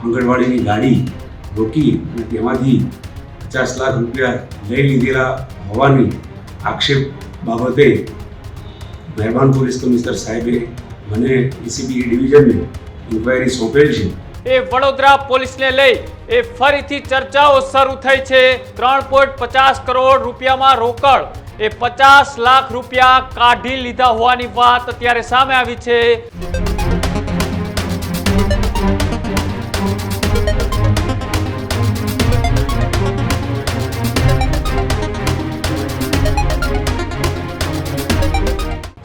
આંગણવાડીની ગાડી રોકી અને તેમાંથી 50 લાખ રૂપિયા લઈ લીધેલા હોવાની આક્ષેપ બાબતે મહેરબાન પોલીસ કમિશનર સાહેબે મને એસીબી ડિવિઝનને ઇન્ક્વાયરી સોંપેલ છે। એ વડોદરા પોલીસને લઈ એ ફરીથી ચર્ચાઓ શરૂ થઈ છે। 3.50 કરોડ રૂપિયામાં રોકડ એ 50 લાખ રૂપિયા કાઢી લીધા હોવાની વાત અત્યારે સામે આવી છે।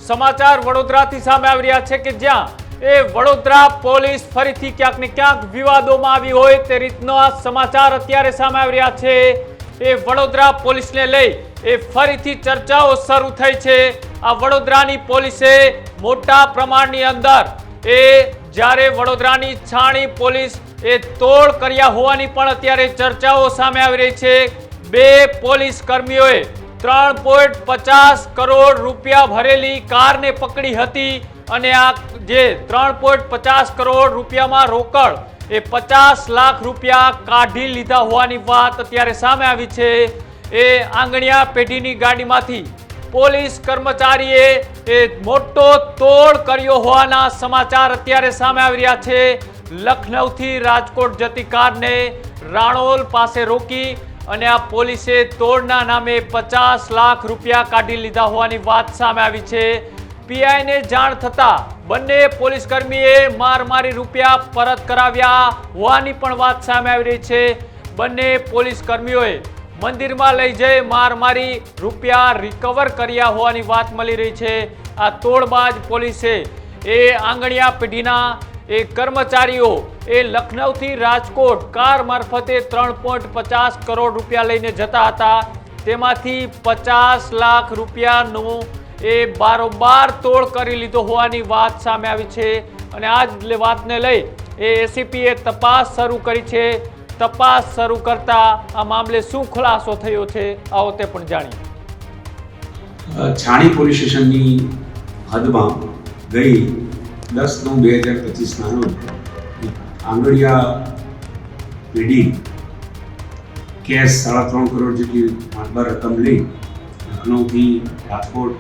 સમાચાર વડોદરાથી સામે આવી રહ્યા છે કે જ્યાં એ વડોદરા પોલીસ ફરીથી ક્યાંક ને ક્યાંક વિવાદોમાં આવી હોય તે રીતનો આ સમાચાર અત્યારે સામે આવી રહ્યા છે। એ વડોદરા પોલીસને લઈ એ ફરીથી ચર્ચાઓ શરૂ થઈ છે। આ વડોદરાની પોલીસે મોટા પ્રમાણની અંદર એ જ્યારે વડોદરાની છાણી પોલીસ એ તોડ કર્યા હોવાની પણ અત્યારે ચર્ચાઓ સામે આવી રહી છે। 2 પોલીસ કર્મીઓએ 3.50 કરોડ રૂપિયા ભરેલી કારને પકડી હતી અને આ જે 3.50 કરોડ રૂપિયામાં રોકડ એ 50 લાખ રૂપિયા કાઢી લીધા હોવાની વાત અત્યારે સામે આવી છે। એ આંગણિયા પેઢીની ગાડીમાંથી પોલીસ કર્મચારીએ એ મોટો તોડ કર્યો હોવાના સમાચાર અત્યારે સામે આવી રહ્યા છે। લખનૌથી રાજકોટ જતી કારને રાણોલ પાસે રોકી અને આ પોલીસે તોડના નામે 50 લાખ રૂપિયા કાઢી લીધા હોવાની વાત સામે આવી છે। પીઆઈને જાણ થતાં બંને પોલીસ કર્મીએ મારી રૂપિયા પરત કરાવ્યા હોવાની પણ વાત સામે આવી રહી છે। બંને પોલીસ કર્મીઓએ મંદિરમાં લઈ જઈ મારી રૂપિયા રિકવર કર્યા હોવાની વાત મળી રહી છે। આ તોડબાજ પોલીસે એ આંગણિયા પેઢીના એ કર્મચારીઓ એ લખનૌથી રાજકોટ કાર મારફતે 3.50 કરોડ રૂપિયા લઈને જતા હતા। તેમાંથી 50 લાખ રૂપિયાનું એ બારોબાર તોડ કરી લીધો હોવાની વાત સામે આવી છે અને આ જ વાતને લઈ એ એસીપીએ તપાસ શરૂ કરી છે। તપાસ શરૂ કરતા આ મામલે શું ખુલાસો થયો છે આવો તે પણ જાણીએ। છાણી પોલીસ સ્ટેશનની હદમાં ગઈ 10/9/2025 રોજ આંગણિયા પેઢી કેશ 3.5 કરોડ જેટલી માતબર રકમ લઈ લખનૌથી રાજકોટ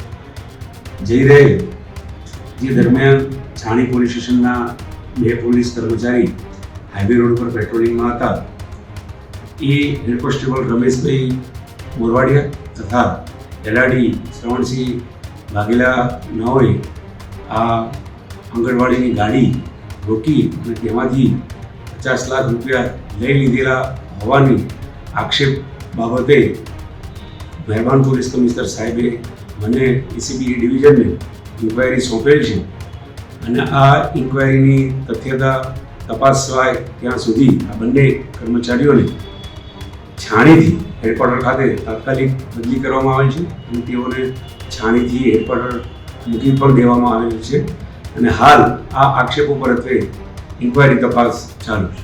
જઈ રહે જે દરમિયાન છાણી પોલીસ સ્ટેશનના 2 પોલીસ કર્મચારી હાઈવે રોડ પર પેટ્રોલિંગમાં હતા। એ હેડ કોન્સ્ટેબલ રમેશભાઈ મોરવાડિયા તથા એલઆરડી શ્રવણસિંહ વાઘેલા નાઓએ આ આંગણવાડીની ગાડી રોકી અને તેમાંથી 50 લાખ રૂપિયા લઈ લીધેલા હોવાની આક્ષેપ બાબતે મહેરબાન પોલીસ કમિશનર સાહેબે મને એસીબી ડિવિઝનને ઇન્ક્વાયરી સોંપેલ છે અને આ ઇન્ક્વાયરીની તથ્યતા તપાસવાય ત્યાં સુધી આ બંને કર્મચારીઓને છાણીથી હેડક્વાર્ટર ખાતે તાત્કાલિક બદલી કરવામાં આવેલ છે અને તેઓને છાણીથી હેડક્વાર્ટર મૂકી પણ દેવામાં આવેલ છે અને હાલ આ આક્ષેપો પર ઇન્ક્વાયરી તપાસ ચાલુ છે।